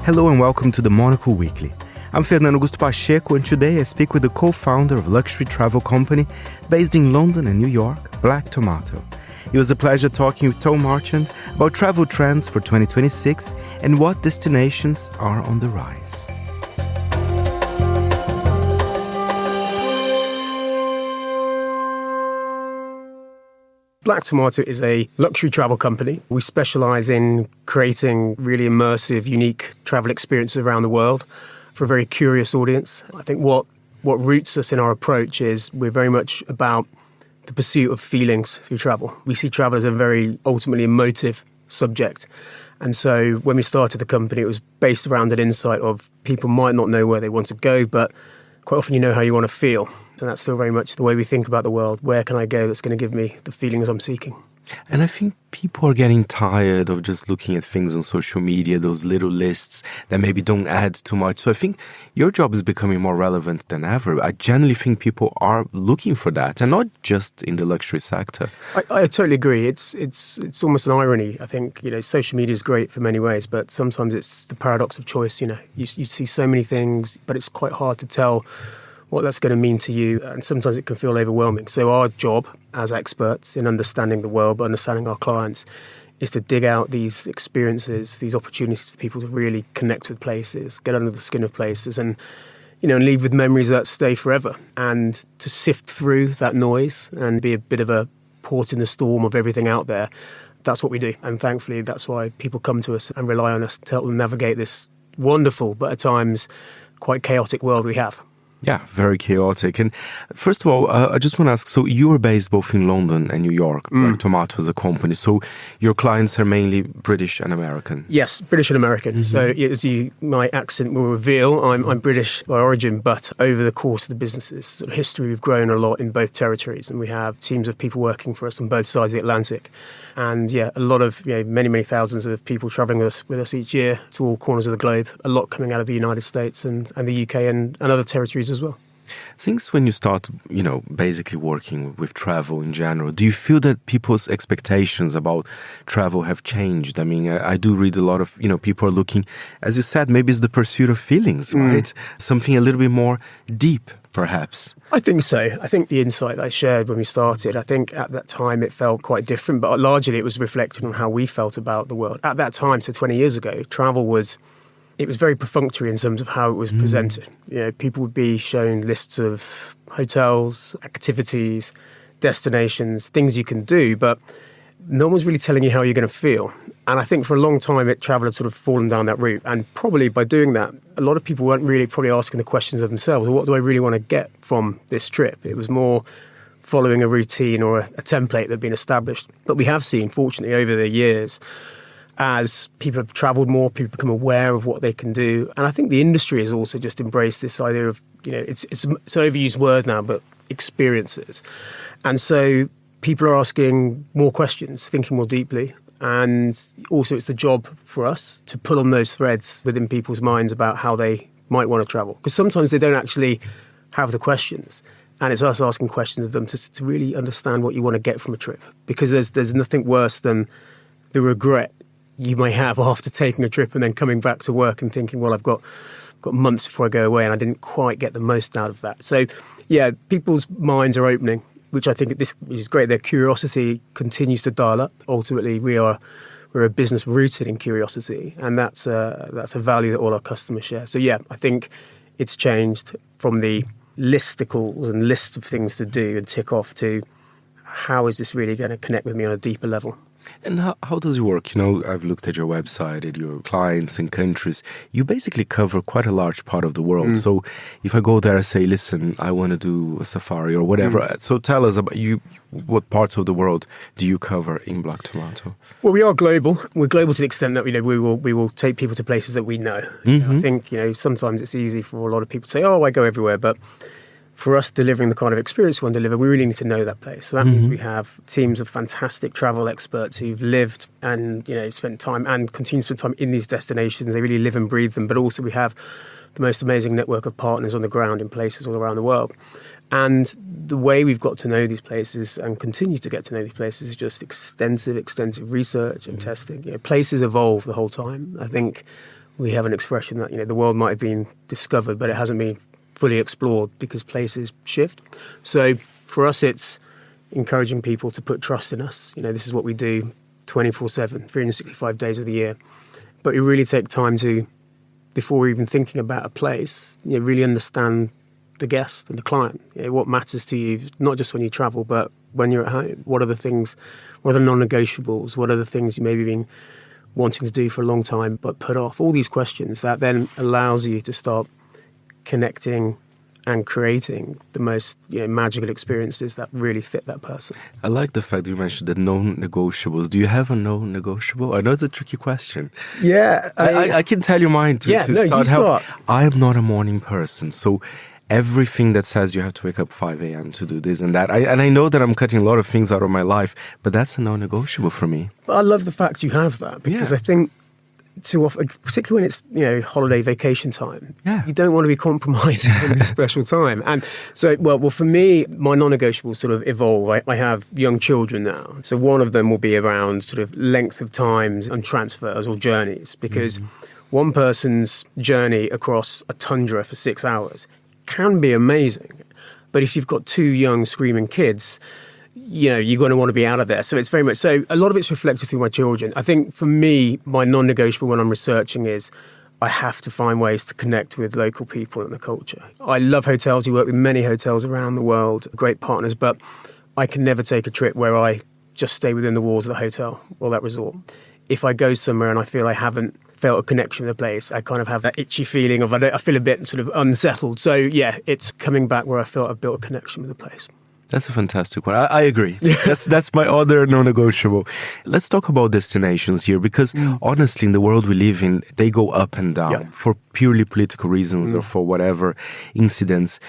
Hello and welcome to the Monocle Weekly. I'm Fernando Augusto Pacheco, and today I speak with the co-founder of luxury travel company based in London and New York, Black Tomato. It was a pleasure talking with Tom Marchant about travel trends for 2026 and what destinations are on the rise. Black Tomato is a luxury travel company. We specialize in creating really immersive, unique travel experiences around the world for a very curious audience. I think what roots us in our approach is we're very much about the pursuit of feelings through travel. We see travel as a very ultimately emotive subject. And so when we started the company, it was based around an insight of people might not know where they want to go, but quite often you know how you want to feel. And that's still very much the way we think about the world. Where can I go that's going to give me the feelings I'm seeking? And I think people are getting tired of just looking at things on social media, those little lists that maybe don't add too much. So I think your job is becoming more relevant than ever. I generally think people are looking for that, and not just in the luxury sector. I totally agree. It's almost an irony. I think, social media is great for many ways, but sometimes it's the paradox of choice. You see so many things, but it's quite hard to tell what that's going to mean to you, and sometimes it can feel overwhelming. So our job as experts in understanding the world, but understanding our clients, is to dig out these experiences, these opportunities for people to really connect with places, get under the skin of places, and leave with memories that stay forever, and to sift through that noise and be a bit of a port in the storm of everything out there. That's what we do, and thankfully that's why people come to us and rely on us to help them navigate this wonderful but at times quite chaotic world we have. Yeah, very chaotic. And first of all, I just want to ask, so you are based both in London and New York, Black Tomato is a company. So your clients are mainly British and American? Yes, British and American. Mm-hmm. So as my accent will reveal, I'm British by origin, but over the course of the business's history, we've grown a lot in both territories, and we have teams of people working for us on both sides of the Atlantic. And a lot of, many, many thousands of people travelling with us each year to all corners of the globe, a lot coming out of the United States and the UK and other territories as well. Since when you start, basically working with travel in general, do you feel that people's expectations about travel have changed? I mean, I do read a lot of, people are looking, as you said, maybe it's the pursuit of feelings, right? Something a little bit more deep, perhaps. I think so. I think the insight that I shared when we started, I think at that time it felt quite different, but largely it was reflected on how we felt about the world. At that time, so 20 years ago, travel was very perfunctory in terms of how it was presented. People would be shown lists of hotels, activities, destinations, things you can do, but no one's really telling you how you're going to feel. And I think for a long time, travel had sort of fallen down that route. And probably by doing that, a lot of people weren't really probably asking the questions of themselves. What do I really want to get from this trip? It was more following a routine or a template that had been established. But we have seen, fortunately, over the years, as people have travelled more, people become aware of what they can do. And I think the industry has also just embraced this idea of, it's an overused word now, but experiences. And so people are asking more questions, thinking more deeply. And also it's the job for us to pull on those threads within people's minds about how they might want to travel. Because sometimes they don't actually have the questions. And it's us asking questions of them to really understand what you want to get from a trip. Because there's nothing worse than the regret you may have after taking a trip and then coming back to work and thinking, well, I've got months before I go away and I didn't quite get the most out of that. So, people's minds are opening, which I think this is great. Their curiosity continues to dial up. Ultimately, we're a business rooted in curiosity, and that's a value that all our customers share. So, I think it's changed from the listicles and lists of things to do and tick off to how is this really going to connect with me on a deeper level. And how does it work? I've looked at your website, at your clients and countries. You basically cover quite a large part of the world. So if I go there and say, listen, I want to do a safari or whatever. So tell us about you. What parts of the world do you cover in Black Tomato? Well, we are global. We're global to the extent that we will take people to places that we know. I think sometimes it's easy for a lot of people to say, oh, I go everywhere, but for us delivering the kind of experience we want to deliver, we really need to know that place. So that means we have teams of fantastic travel experts who've lived and spent time and continue to spend time in these destinations. They really live and breathe them. But also we have the most amazing network of partners on the ground in places all around the world. And the way we've got to know these places and continue to get to know these places is just extensive research and testing. Places evolve the whole time. I think We have an expression that, the world might have been discovered, but it hasn't been fully explored because places shift. So for us, it's encouraging people to put trust in us. This is what we do 24/7, 365 days of the year. But we really take time to, before we're even thinking about a place, really understand the guest and the client. What matters to you, not just when you travel, but when you're at home. What are the things, what are the non-negotiables? What are the things you maybe been wanting to do for a long time but put off? All these questions that then allows you to start connecting and creating the most magical experiences that really fit that person. I like the fact that you mentioned the non-negotiables. Do you have a non-negotiable? I know it's a tricky question. Yeah. I can tell you mine to start. I am not a morning person, so everything that says you have to wake up 5 a.m. to do this and that. I know that I'm cutting a lot of things out of my life, but that's a non-negotiable for me. I love the fact you have that, because I think too often, particularly when it's holiday vacation time, you don't want to be compromising on this special time. And so, well, for me, my non-negotiables sort of evolve. I have young children now, so one of them will be around sort of length of times and transfers or journeys, because one person's journey across a tundra for 6 hours can be amazing, but if you've got 2 young screaming kids, you're going to want to be out of there. So it's very much so. A lot of it's reflected through my children. I think for me, my non-negotiable when I'm researching is I have to find ways to connect with local people and the culture. I love hotels. We work with many hotels around the world, great partners, but I can never take a trip where I just stay within the walls of the hotel or that resort. If I go somewhere and I feel I haven't felt a connection with the place, I kind of have that itchy feeling of I feel a bit sort of unsettled. So it's coming back where I felt I've built a connection with the place. That's a fantastic one. I agree. That's my other non-negotiable. Let's talk about destinations here, because honestly, in the world we live in, they go up and down for purely political reasons or for whatever incidents.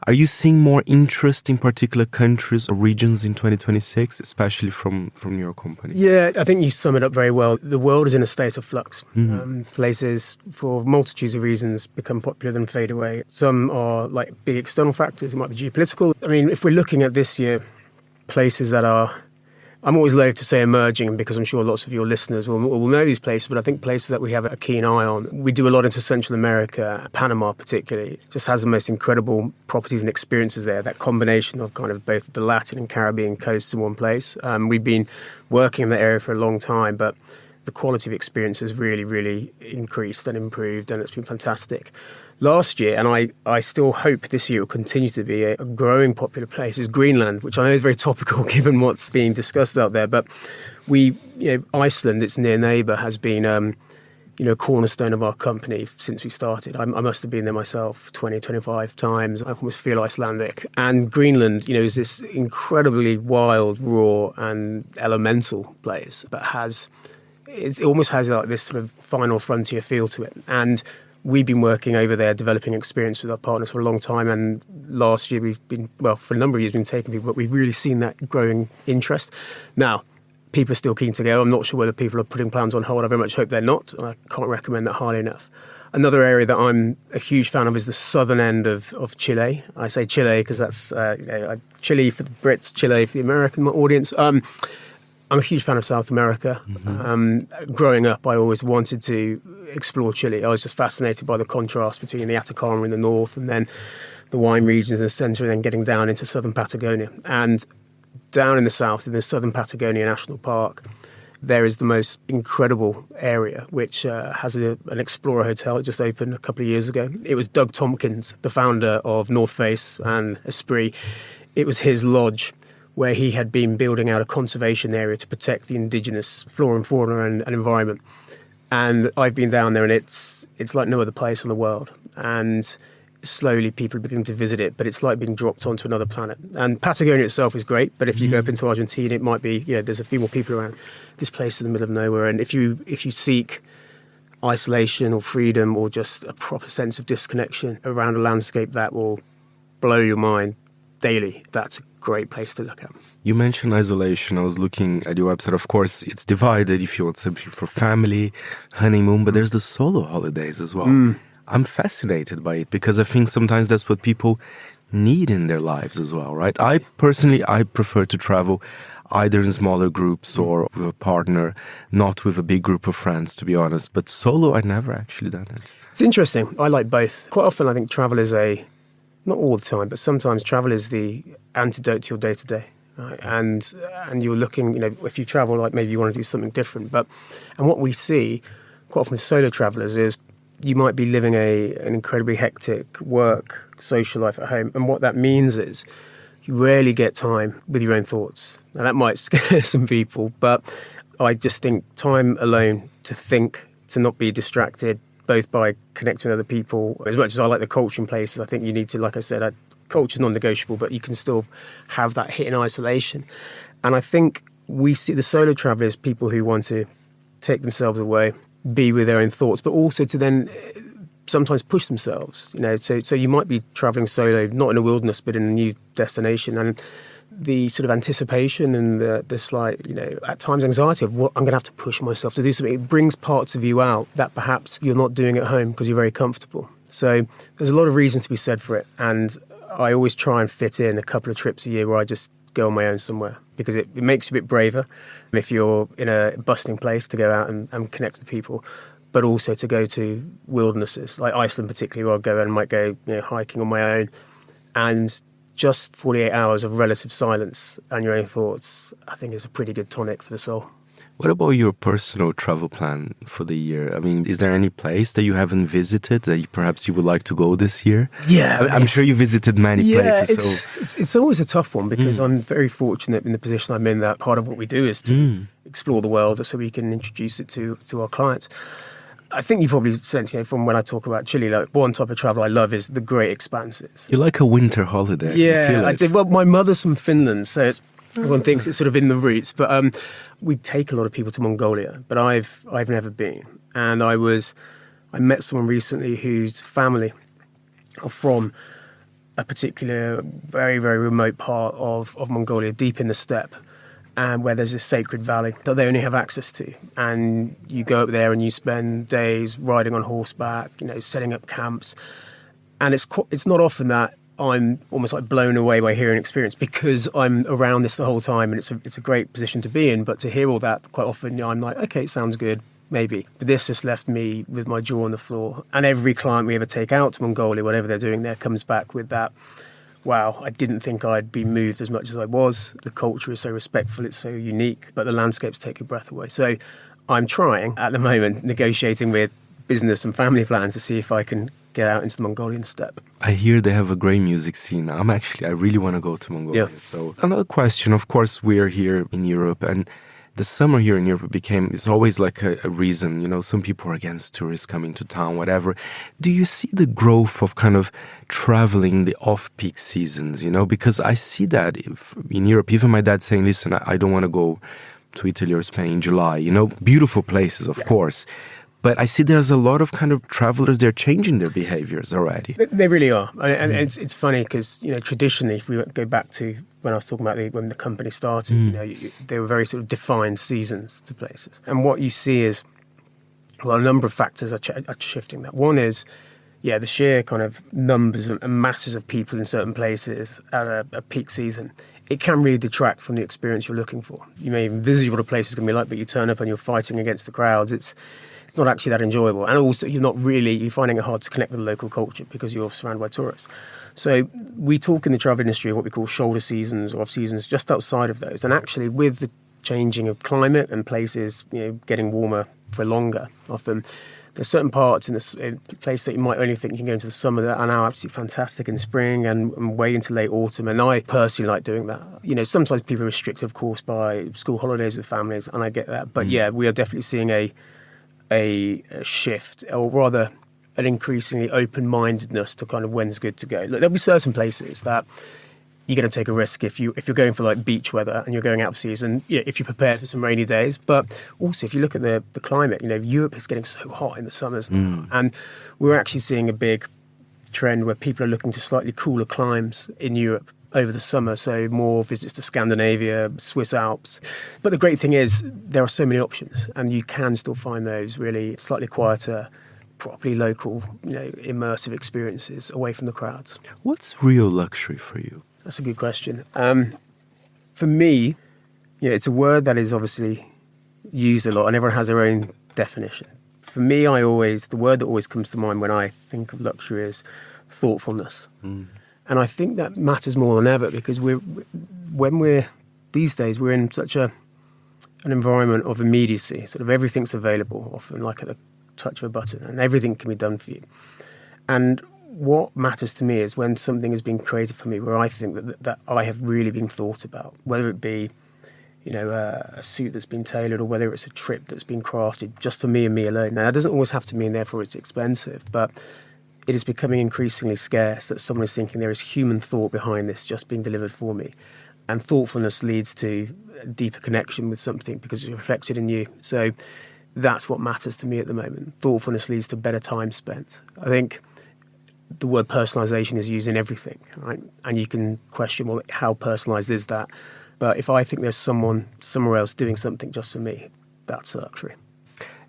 Are you seeing more interest in particular countries or regions in 2026, especially from your company? Yeah, I think you sum it up very well. The world is in a state of flux. Places, for multitudes of reasons, become popular then fade away. Some are like big external factors. It might be geopolitical. I mean, if we're looking at this year, places that are, I'm always loath to say emerging, because I'm sure lots of your listeners will know these places, but I think places that we have a keen eye on. We do a lot into Central America, Panama particularly. It just has the most incredible properties and experiences there, that combination of kind of both the Latin and Caribbean coasts in one place. We've been working in that area for a long time, but the quality of experience has really, really increased and improved, and it's been fantastic. Last year, and I still hope this year will continue to be a growing popular place, is Greenland, which I know is very topical given what's being discussed out there. But Iceland, its near neighbour, has been a cornerstone of our company since we started. I must have been there myself 20, 25 times. I almost feel Icelandic. And Greenland, is this incredibly wild, raw and elemental place, but it almost has like this sort of final frontier feel to it. And we've been working over there, developing experience with our partners for a long time. And last year we've been, for a number of years, been taking people, but we've really seen that growing interest. Now, people are still keen to go. I'm not sure whether people are putting plans on hold. I very much hope they're not. I can't recommend that highly enough. Another area that I'm a huge fan of is the southern end of Chile. I say Chile because that's Chile for the Brits, Chile for the American audience. I'm a huge fan of South America. Growing up, I always wanted to explore Chile. I was just fascinated by the contrast between the Atacama in the north and then the wine regions in the centre, and then getting down into southern Patagonia. And down in the south, in the southern Patagonia National Park, there is the most incredible area, which has an Explorer Hotel. It just opened a couple of years ago. It was Doug Tompkins, the founder of North Face and Esprit. It was his lodge where he had been building out a conservation area to protect the indigenous flora and fauna and environment. And I've been down there, and it's like no other place in the world. And slowly people are beginning to visit it, but it's like being dropped onto another planet. And Patagonia itself is great, but if you go up into Argentina, it might be, there's a few more people around. This place in the middle of nowhere. And if you seek isolation or freedom or just a proper sense of disconnection around a landscape that will blow your mind daily, that's a great place to look at. You mentioned isolation. I was looking at your website. Of course, it's divided if you want something for family, honeymoon, but there's the solo holidays as well. I'm fascinated by it because I think sometimes that's what people need in their lives as well, right? I prefer to travel either in smaller groups or with a partner, not with a big group of friends, to be honest. But solo, I never actually done it. It's interesting. I like both. Quite often I think travel is not all the time, but sometimes travel is the antidote to your day-to-day. Right? And you're looking, if you travel, like maybe you want to do something different. And what we see quite often with solo travelers is you might be living an incredibly hectic work, social life at home. And what that means is you rarely get time with your own thoughts. Now, that might scare some people, but I just think time alone to think, to not be distracted, both by connecting with other people. As much as I like the culture in places, I think you need to, like I said, culture is non-negotiable, but you can still have that hit in isolation. And I think we see the solo travelers, people who want to take themselves away, be with their own thoughts, but also to then sometimes push themselves. So you might be traveling solo, not in a wilderness, but in a new destination, and the sort of anticipation and the slight, at times anxiety of what I'm going to have to push myself to do something. It brings parts of you out that perhaps you're not doing at home because you're very comfortable. So there's a lot of reasons to be said for it. And I always try and fit in a couple of trips a year where I just go on my own somewhere, because it makes you a bit braver if you're in a bustling place to go out and connect with people, but also to go to wildernesses, like Iceland particularly, where I'll go and might go hiking on my own. And just 48 hours of relative silence and your own thoughts, I think, is a pretty good tonic for the soul. What about your personal travel plan for the year? I mean, is there any place that you haven't visited that perhaps you would like to go this year? Yeah. I'm sure you visited many places. It's always a tough one, because I'm very fortunate in the position I'm in that part of what we do is to explore the world so we can introduce it to our clients. I think you probably sense, from when I talk about Chile, like one type of travel I love is the great expanses. You like a winter holiday. Yeah, I did. Well, my mother's from Finland, so everyone thinks it's sort of in the roots. But we take a lot of people to Mongolia, but I've never been. And I met someone recently whose family are from a particular very, very remote part of Mongolia, deep in the steppe, and where there's a sacred valley that they only have access to. And you go up there and you spend days riding on horseback, setting up camps. And it's not often that I'm almost like blown away by hearing experience, because I'm around this the whole time, and it's a great position to be in. But to hear all that, quite often I'm like, okay, it sounds good, maybe. But this just left me with my jaw on the floor. And every client we ever take out to Mongolia, whatever they're doing there, comes back with that, wow, I didn't think I'd be moved as much as I was. The culture is so respectful, it's so unique, but the landscapes take your breath away. So I'm trying at the moment, negotiating with business and family plans to see if I can get out into the Mongolian steppe. I hear they have a great music scene. I really want to go to Mongolia. Yeah. So another question, of course, we're here in Europe, and the summer here in Europe it's always like a reason, some people are against tourists coming to town, whatever. Do you see the growth of kind of traveling the off-peak seasons, because I see that in Europe, even my dad saying, listen, I don't want to go to Italy or Spain in July, beautiful places, of course. But I see there's a lot of kind of travelers, they're changing their behaviors already. They really are. And it's funny because, traditionally, if we go back to when I was talking about when the company started, they were very sort of defined seasons to places. And what you see is, a number of factors are shifting that. One is, the sheer kind of numbers and masses of people in certain places at a peak season. It can really detract from the experience you're looking for. You may envisage what a place is going to be like, but you turn up and you're fighting against the crowds. It's not actually that enjoyable. And also, you're finding it hard to connect with the local culture because you're surrounded by tourists. So we talk in the travel industry of what we call shoulder seasons or off seasons, just outside of those. And actually, with the changing of climate and places, getting warmer for longer, often there's certain parts in this place that you might only think you can go into the summer that are now absolutely fantastic in spring and way into late autumn. And I personally like doing that. Sometimes people are restricted, of course, by school holidays with families, and I get that. But we are definitely seeing a shift, or rather an increasingly open-mindedness to kind of when's good to go. Look, there'll be certain places that you're going to take a risk if you're going for like beach weather and you're going out of season, if you're prepared for some rainy days. But also, if you look at the climate, Europe is getting so hot in the summers now, and we're actually seeing a big trend where people are looking to slightly cooler climes in Europe over the summer, so more visits to Scandinavia, Swiss Alps. But the great thing is there are so many options, and you can still find those really slightly quieter, properly local, immersive experiences away from the crowds. What's real luxury for you? That's a good question. For me, Yeah, it's a word that is obviously used a lot, and everyone has their own definition. For me, the word that always comes to mind when I think of luxury is thoughtfulness. And I think that matters more than ever, because these days we're in such an environment of immediacy. Sort of everything's available, often like at the touch of a button, and everything can be done for you. And what matters to me is when something has been created for me, where I think that I have really been thought about, whether it be, a suit that's been tailored, or whether it's a trip that's been crafted just for me and me alone. Now, that doesn't always have to mean therefore it's expensive, but it is becoming increasingly scarce that someone is thinking there is human thought behind this just being delivered for me. And thoughtfulness leads to a deeper connection with something because it's reflected in you. So that's what matters to me at the moment. Thoughtfulness leads to better time spent. I think the word personalisation is used in everything, right? And you can question, well, how personalised is that? But if I think there's someone somewhere else doing something just for me, that's luxury.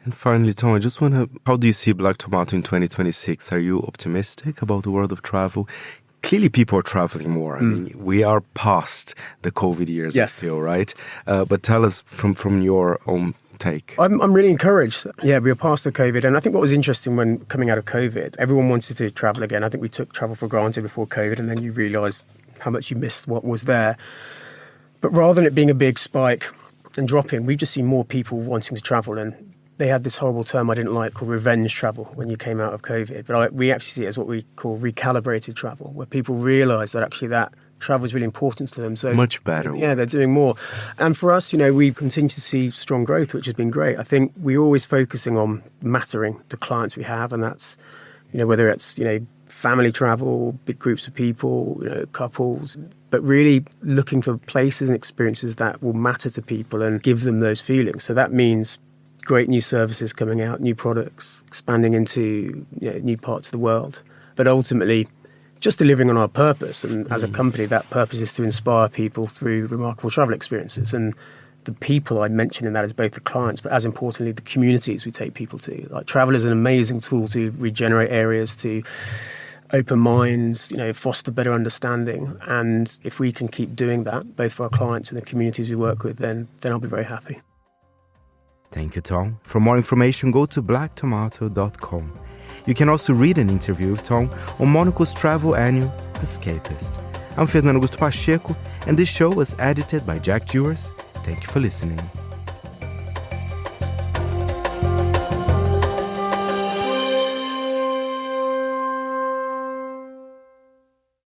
And finally, Tom, I just how do you see Black Tomato in 2026? Are you optimistic about the world of travel? Clearly, people are traveling more. I mean, we are past the COVID years, yes. I feel, right? But tell us from your own take. I'm really encouraged. Yeah, we are past the COVID. And I think what was interesting when coming out of COVID, everyone wanted to travel again. I think we took travel for granted before COVID, and then you realise how much you missed what was there. But rather than it being a big spike and dropping, we've just seen more people wanting to travel. And they had this horrible term I didn't like called revenge travel when you came out of COVID. But we actually see it as what we call recalibrated travel, where people realise that actually that travel is really important to them. So much better. Yeah, they're doing more. And for us, we continue to see strong growth, which has been great. I think we're always focusing on mattering to clients we have, and that's, whether it's, family travel, big groups of people, couples, but really looking for places and experiences that will matter to people and give them those feelings. So that means great new services coming out, new products, expanding into new parts of the world, but ultimately just delivering on our purpose. And as a company, that purpose is to inspire people through remarkable travel experiences. And the people I mention in that is both the clients, but as importantly, the communities we take people to. Like, travel is an amazing tool to regenerate areas, to open minds, foster better understanding. And if we can keep doing that, both for our clients and the communities we work with, then I'll be very happy. Thank you, Tom. For more information, go to blacktomato.com. You can also read an interview with Tom on Monocle's travel annual, The Escapist. I'm Fernando Augusto Pacheco, and this show was edited by Jack Dewars. Thank you for listening.